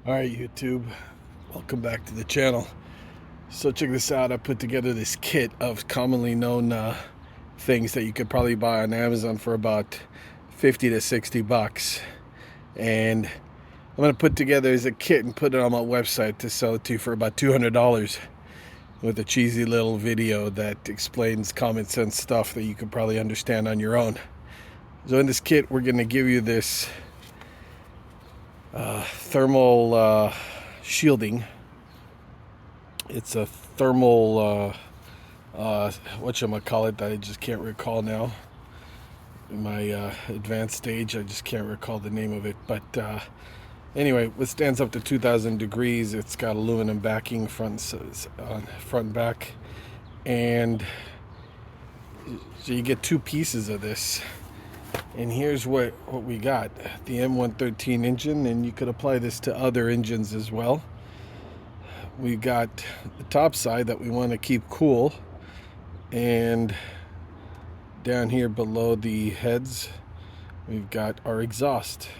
Alright, YouTube, welcome back to the channel. So check this out. I put together this kit of commonly known things that you could probably buy on Amazon for about 50 to 60 bucks. And I'm going to put together as a kit and put it on my website to sell it to you for about $200 with a cheesy little video that explains common sense stuff that you could probably understand on your own. So in this kit, we're going to give you this thermal shielding. It's a thermal whatchamacallit that I just can't recall now. In my advanced stage, I just can't recall the name of it. But anyway, it stands up to 2,000 degrees. It's got aluminum backing front and back. And so you get two pieces of this. And here's what we got. The M113 engine, and you could apply this to other engines as well. We got the top side that we want to keep cool, and down here below the heads we've got our exhaust.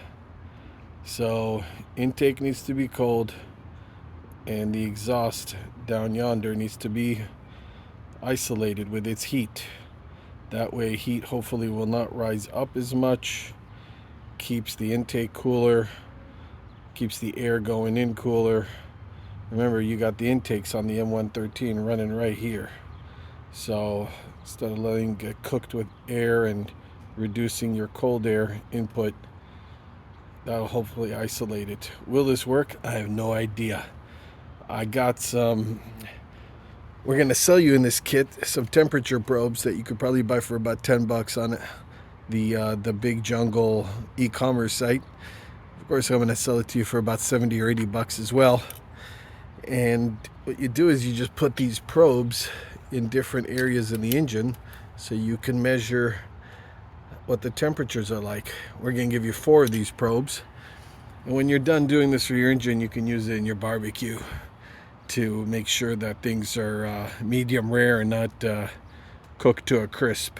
So intake needs to be cold, and the exhaust down yonder needs to be isolated with its heat. That way heat hopefully will not rise up as much, keeps the intake cooler, keeps the air going in cooler. Remember, you got the intakes on the M113 running right here. So instead of letting it get cooked with air and reducing your cold air input, that'll hopefully isolate it. Will this work? I have no idea. I got some... We're going to sell you in this kit some temperature probes that you could probably buy for about 10 bucks on the Big Jungle e-commerce site. Of course, I'm going to sell it to you for about 70 or 80 bucks as well. And what you do is you just put these probes in different areas in the engine so you can measure what the temperatures are like. We're going to give you 4 of these probes. And when you're done doing this for your engine, you can use it in your barbecue to make sure that things are medium rare and not cooked to a crisp.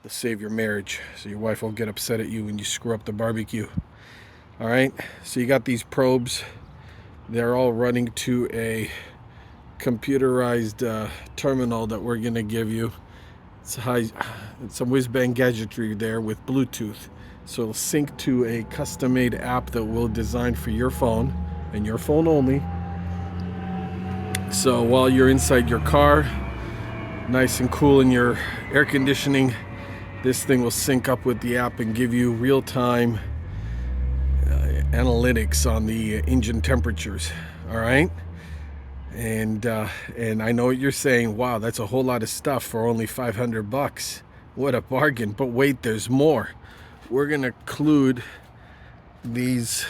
To save your marriage, so your wife won't get upset at you when you screw up the barbecue. Alright, so you got these probes. They're all running to a computerized terminal that we're going to give you. It's some whiz-bang gadgetry there with Bluetooth. So it'll sync to a custom-made app that we'll design for your phone, and your phone only. So while you're inside your car, nice and cool in your air conditioning, this thing will sync up with the app and give you real-time analytics on the engine temperatures. All right, and I know what you're saying. Wow, that's a whole lot of stuff for only 500 bucks. What a bargain! But wait, there's more. We're gonna include these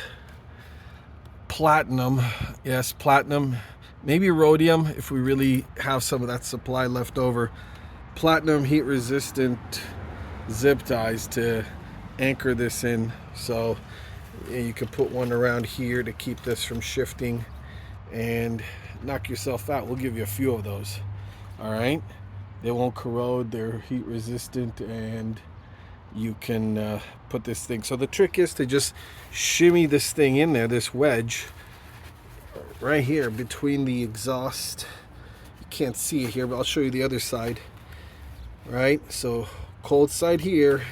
platinum. Yes, platinum. Maybe rhodium if we really have some of that supply left over. Platinum heat resistant zip ties to anchor this in. So you could put one around here to keep this from shifting and knock yourself out. We'll give you a few of those. All right. They won't corrode. They're heat resistant, and you can put this thing. So the trick is to just shimmy this thing in there, this wedge, right here between the exhaust. You can't see it here, but I'll show you the other side. Right, so cold side here,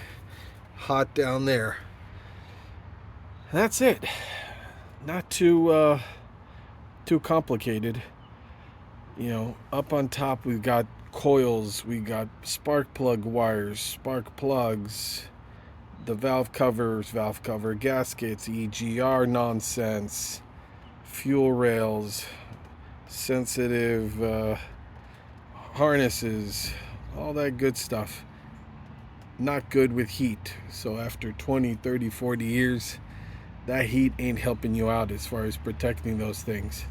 hot down there. That's it. Not too complicated. You know, up on top we've got coils, we got spark plug wires, spark plugs, the valve cover, gaskets, EGR nonsense, fuel rails, sensitive harnesses, all that good stuff. Not good with heat. So after 20, 30, 40 years, that heat ain't helping you out as far as protecting those things.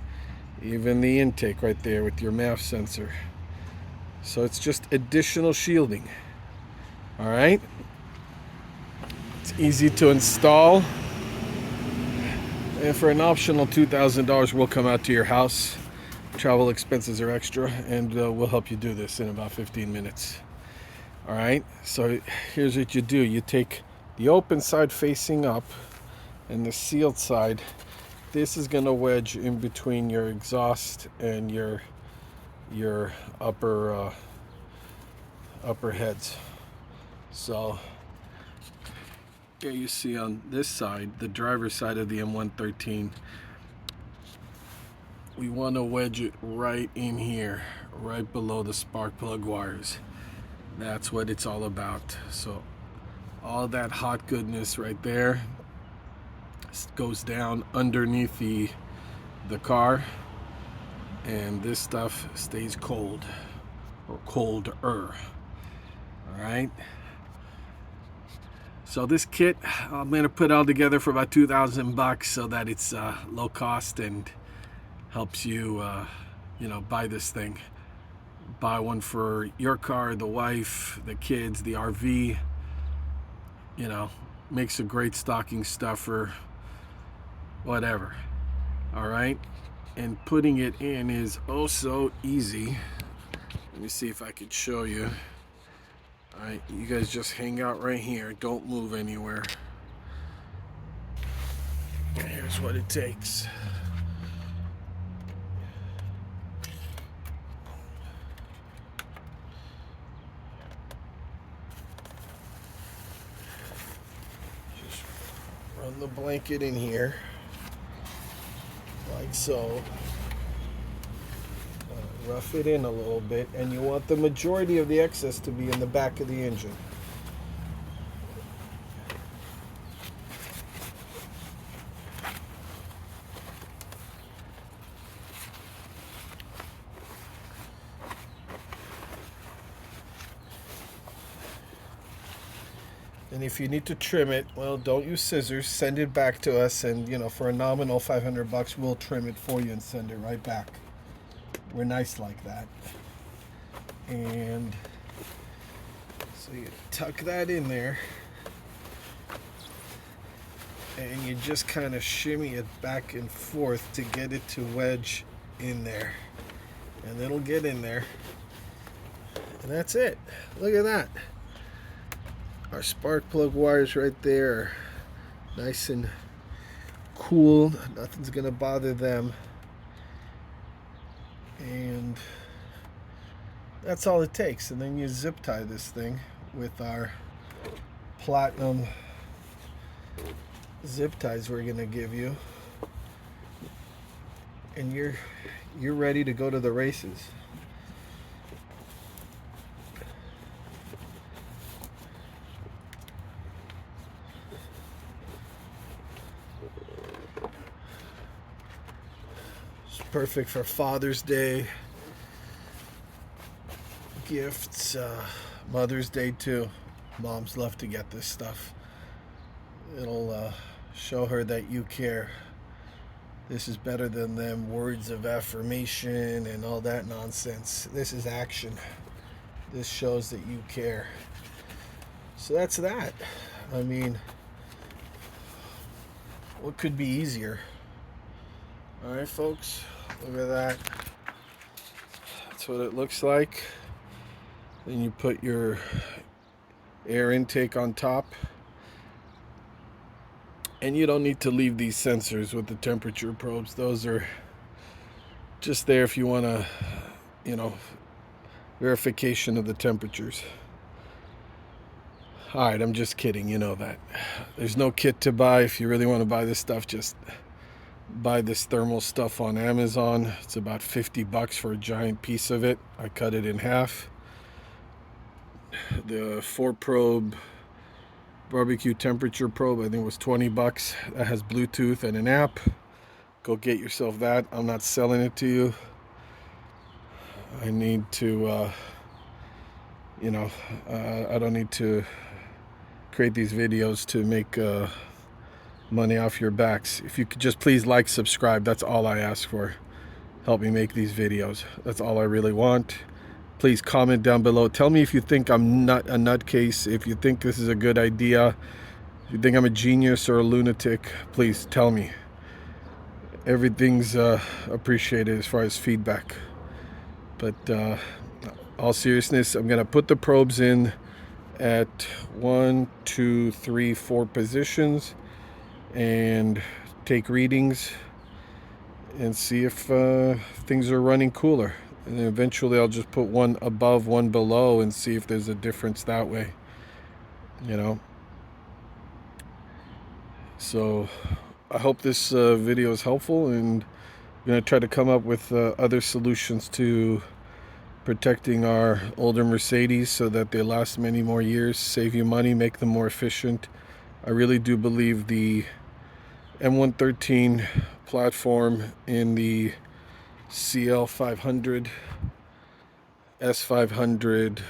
Even the intake right there with your MAF sensor. So it's just additional shielding. All right. It's easy to install. And for an optional $2,000, we'll come out to your house. Travel expenses are extra, and we'll help you do this in about 15 minutes. All right, so here's what you do. You take the open side facing up and the sealed side, This is gonna wedge in between your exhaust and your upper heads. So here you see on this side, the driver's side of the M113, we want to wedge it right in here, right below the spark plug wires. That's what it's all about. So all that hot goodness right there goes down underneath the car, and this stuff stays cold, or colder. All right. So this kit, I'm gonna put all together for about 2,000 bucks, so that it's low cost and helps you, you know, buy this thing. Buy one for your car, the wife, the kids, the RV. You know, makes a great stocking stuffer, whatever. All right, and putting it in is oh so easy. Let me see if I could show you. All right, you guys just hang out right here. Don't move anywhere. And here's what it takes. Just run the blanket in here, like so. Rough it in a little bit, and you want the majority of the excess to be in the back of the engine. And if you need to trim it, well, don't use scissors. Send it back to us, and you know, for a nominal 500 bucks, we'll trim it for you and send it right back. We're nice like that. And so you tuck that in there, and you just kind of shimmy it back and forth to get it to wedge in there, and it'll get in there, and that's it. Look at that. Our spark plug wires right there, nice and cool. Nothing's gonna bother them. And that's all it takes. And then you zip tie this thing with our platinum zip ties we're gonna give you, and you're ready to go to the races. It's perfect for Father's Day gifts, Mother's Day too. Moms love to get this stuff. It'll show her that you care. This is better than them words of affirmation and all that nonsense. This is action. This shows that you care. So that's that. I mean, what could be easier? All right, folks, look at that. That's what it looks like. Then you put your air intake on top. And you don't need to leave these sensors with the temperature probes. Those are just there if you want to, you know, verification of the temperatures. All right, I'm just kidding. You know that. There's no kit to buy. If you really want to buy this stuff, just buy this thermal stuff on Amazon. It's about 50 bucks for a giant piece of it. I cut it in half. The 4-probe barbecue temperature probe, I think, was 20 bucks. That has Bluetooth and an app. Go get yourself that. I'm not selling it to you. I need to, you know, I don't need to create these videos to make money off your backs. If you could just please like, subscribe, that's all I ask for. Help me make these videos. That's all I really want. Please comment down below. Tell me if you think I'm not a nutcase, if you think this is a good idea, if you think I'm a genius or a lunatic, please tell me. Everything's appreciated as far as feedback. But all seriousness, I'm gonna put the probes in at 1, 2, 3, 4 positions and take readings and see if things are running cooler. And then eventually I'll just put one above, one below, and see if there's a difference that way, you know. So I hope this video is helpful, and I'm going to try to come up with other solutions to protecting our older Mercedes so that they last many more years, save you money, make them more efficient. I really do believe the m113 platform in the CL500, S500,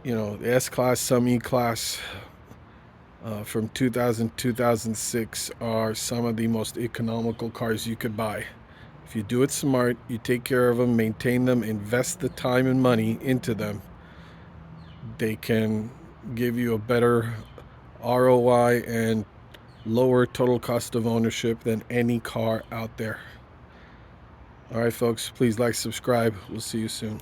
the S-Class, some E-Class from 2000 2006 are some of the most economical cars you could buy. If you do it smart, you take care of them, maintain them, invest the time and money into them, they can give you a better ROI and lower total cost of ownership than any car out there. All right, folks, please like, subscribe. We'll see you soon.